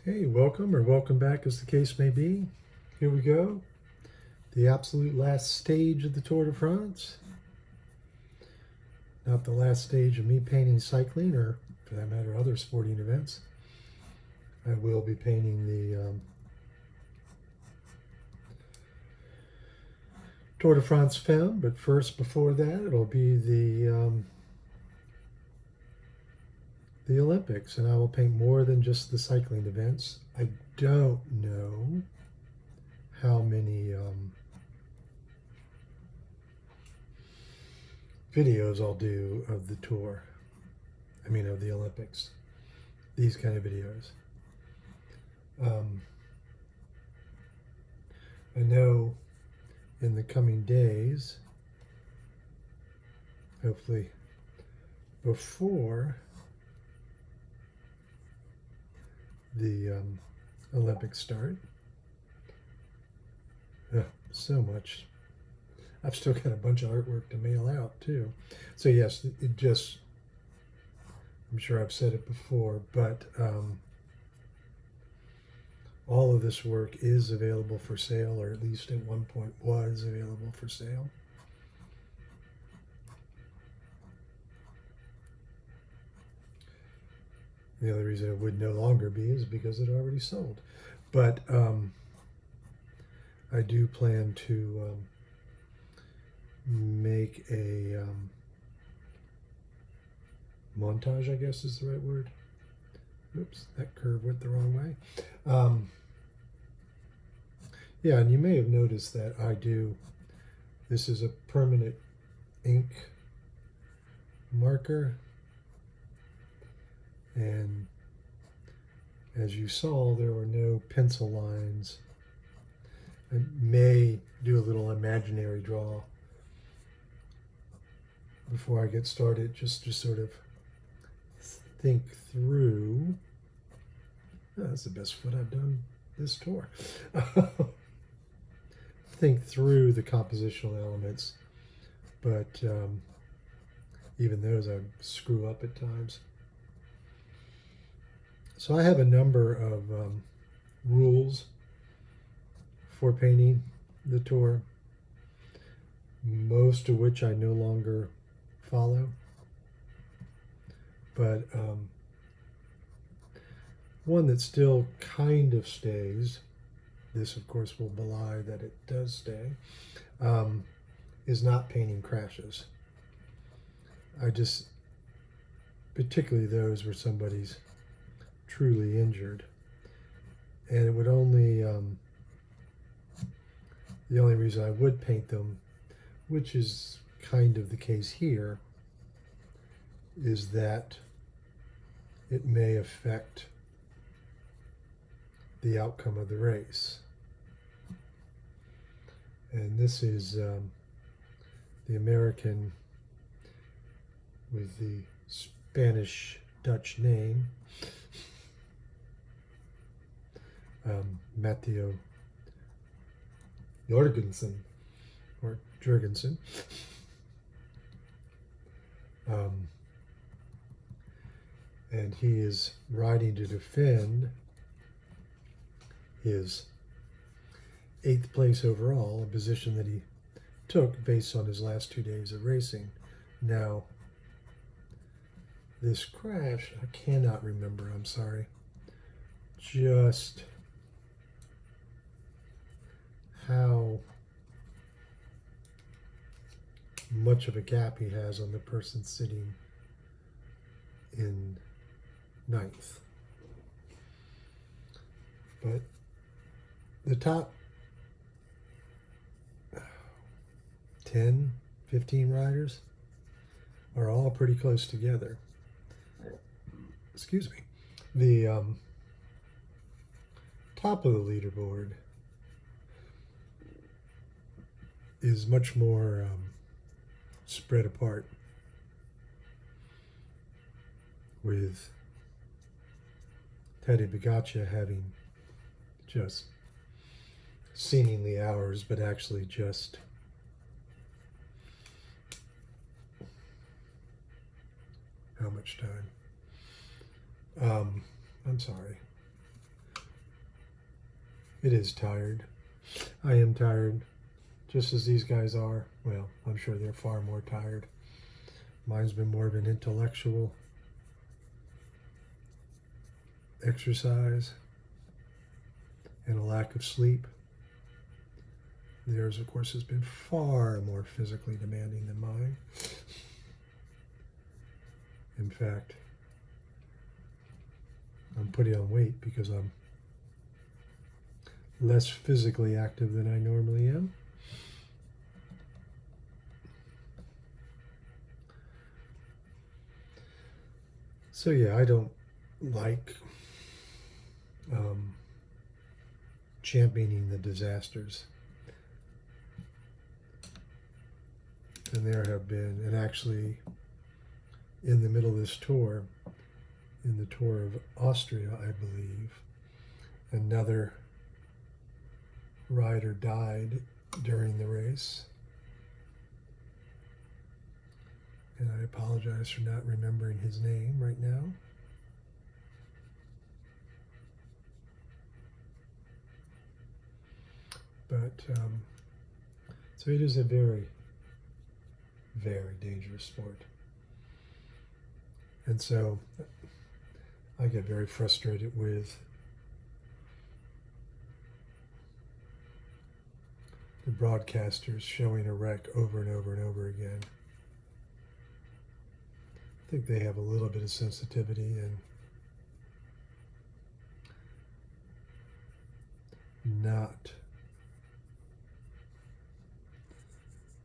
Hey, welcome or welcome back as the case may be. Here we go. The absolute last stage of the Tour de France. Not the last stage of me painting cycling or, for that matter, other sporting events. I will be painting the Tour de France Femme, but first, before that, it'll be the Olympics, and I will paint more than just the cycling events. I don't know how many videos I'll do of the tour. I mean, of the Olympics. These kind of videos. I know in the coming days, hopefully before the Olympics start. So much. I've still got a bunch of artwork to mail out too. So yes, it just, I'm sure I've said it before, but all of this work is available for sale, or at least at one point was available for sale. The other reason it would no longer be is because it already sold. But I do plan to make a montage, I guess is the right word. Oops, that curve went the wrong way. Yeah, and you may have noticed that this is a permanent ink marker. And as you saw, there were no pencil lines. I may do a little imaginary draw before I get started, just to sort of think through. Oh, that's the best foot I've done this tour. Think through the compositional elements, but even those I screw up at times. So I have a number of rules for painting the tour, most of which I no longer follow. But one that still kind of stays, this of course will belie that it does stay, is not painting crashes. Particularly those where somebody's truly injured. And it would only, the only reason I would paint them, which is kind of the case here, is that it may affect the outcome of the race. And this is the American with the Spanish-Dutch name, Matteo Jorgensen, or Jurgensen. And he is riding to defend his 8th place overall, a position that he took based on his last 2 days of racing. Now, this crash, I cannot remember, I'm sorry, just how much of a gap he has on the person sitting in 9th. But the top 10, 15 riders are all pretty close together. Excuse me. The top of the leaderboard is much more spread apart, with Tadej Pogačar having just seemingly hours, but actually just how much time? I'm sorry. It is tired. I am tired, just as these guys are. Well, I'm sure they're far more tired. Mine's been more of an intellectual exercise and a lack of sleep. Theirs, of course, has been far more physically demanding than mine. In fact, I'm putting on weight because I'm less physically active than I normally am. So yeah, I don't like championing the disasters. And there have been, and actually in the middle of this tour, in the tour of Austria, I believe, another rider died during the race. And I apologize for not remembering his name right now. But, so it is a very, very dangerous sport. And so I get very frustrated with the broadcasters showing a wreck over and over and over again. I think they have a little bit of sensitivity and not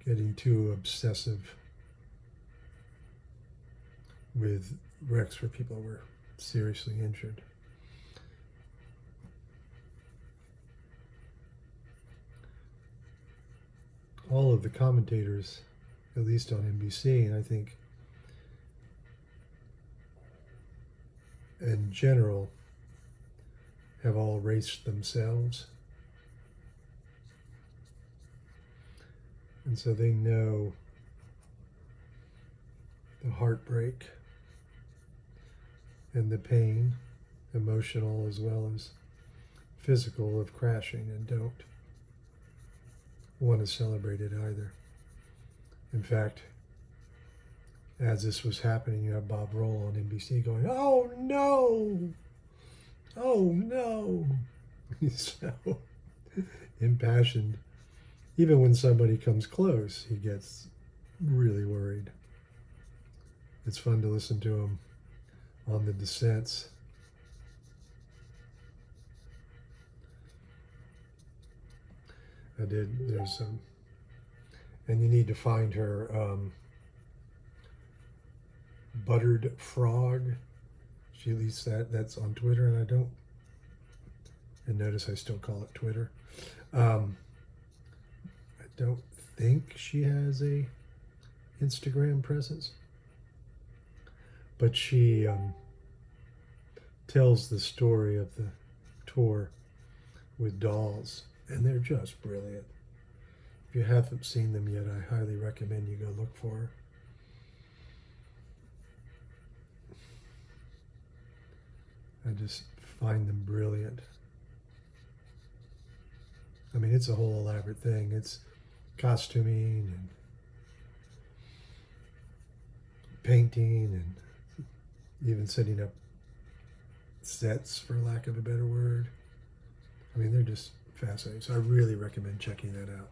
getting too obsessive with wrecks where people were seriously injured. All of the commentators, at least on NBC, and I think in general, have all raced themselves. And so they know the heartbreak and the pain, emotional as well as physical, of crashing, and don't want to celebrate it either. In fact, as this was happening, you have Bob Roll on NBC going, "Oh no! Oh no!" He's so impassioned. Even when somebody comes close, he gets really worried. It's fun to listen to him on the descents. There's some, and you need to find her Buttered Frog. She at least that's on Twitter, and I don't, and notice I still call it Twitter. I don't think she has a Instagram presence, but she tells the story of the tour with dolls, and they're just brilliant. If you haven't seen them yet, I highly recommend you go look for her. I just find them brilliant. I mean, it's a whole elaborate thing. It's costuming and painting and even setting up sets, for lack of a better word. I mean, they're just fascinating. So I really recommend checking that out.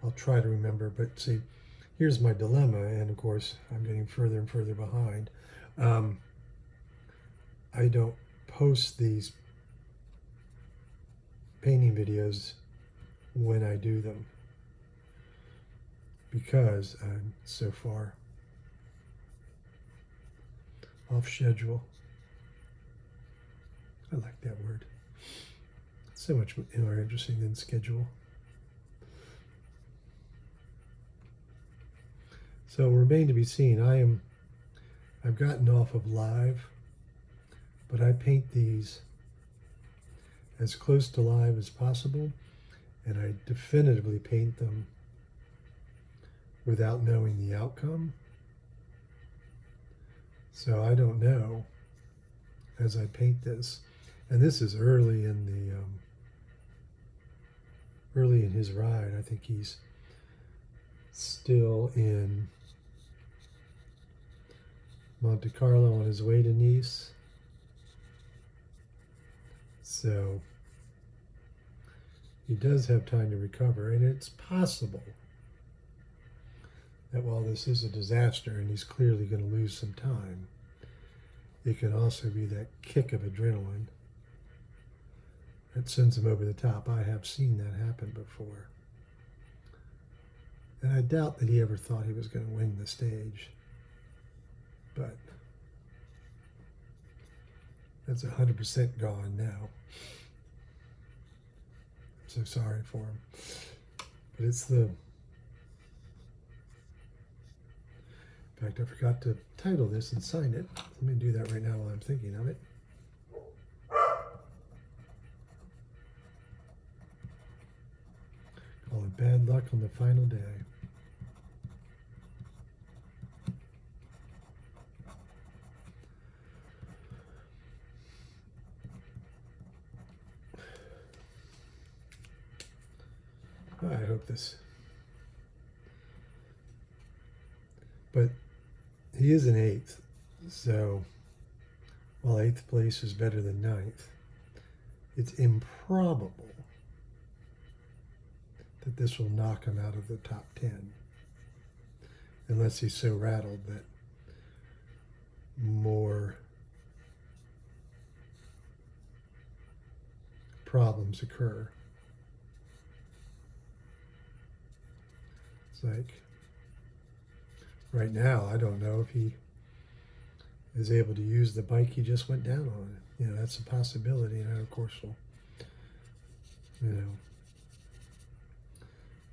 I'll try to remember, but see, here's my dilemma, and of course, I'm getting further and further behind. I don't post these painting videos when I do them because I'm so far off schedule. I like that word. It's so much more interesting than schedule. So remain to be seen. I've gotten off of live, but I paint these as close to live as possible, and I definitively paint them without knowing the outcome. So I don't know as I paint this. And this is early in the early in his ride. I think he's still in Monte Carlo on his way to Nice. So he does have time to recover, and it's possible that while this is a disaster and he's clearly going to lose some time, it can also be that kick of adrenaline that sends him over the top. I have seen that happen before. And I doubt that he ever thought he was going to win the stage. But that's 100% gone now. I'm so sorry for him. But it's the... In fact, I forgot to title this and sign it. Let me do that right now while I'm thinking of it. Call it Bad Luck on the Final Day. I hope this... But he is an 8th, so while 8th place is better than 9th, it's improbable that this will knock him out of the top 10, unless he's so rattled that more problems occur. It's like, right now, I don't know if he is able to use the bike he just went down on. You know, that's a possibility, and that, of course, will, you know,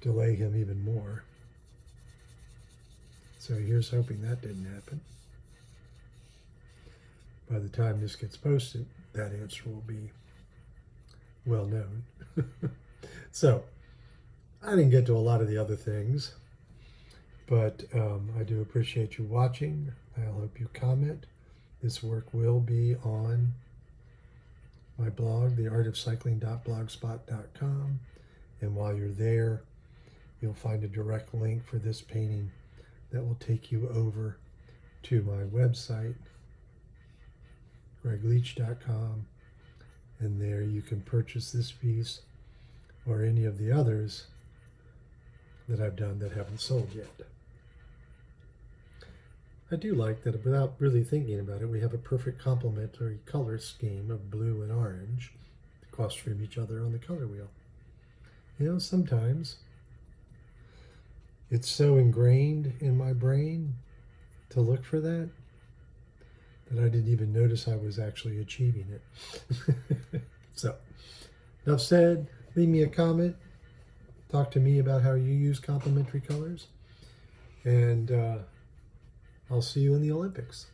delay him even more. So here's hoping that didn't happen. By the time this gets posted, that answer will be well known. So, I didn't get to a lot of the other things, but I do appreciate you watching. I hope you comment. This work will be on my blog, theartofcycling.blogspot.com, and while you're there, you'll find a direct link for this painting that will take you over to my website, gregleach.com, and there you can purchase this piece or any of the others that I've done that haven't sold yet. I do like that without really thinking about it, we have a perfect complementary color scheme of blue and orange across from each other on the color wheel. You know, sometimes it's so ingrained in my brain to look for that that I didn't even notice I was actually achieving it. So, enough said. Leave me a comment. Talk to me about how you use complementary colors. And I'll see you in the Olympics.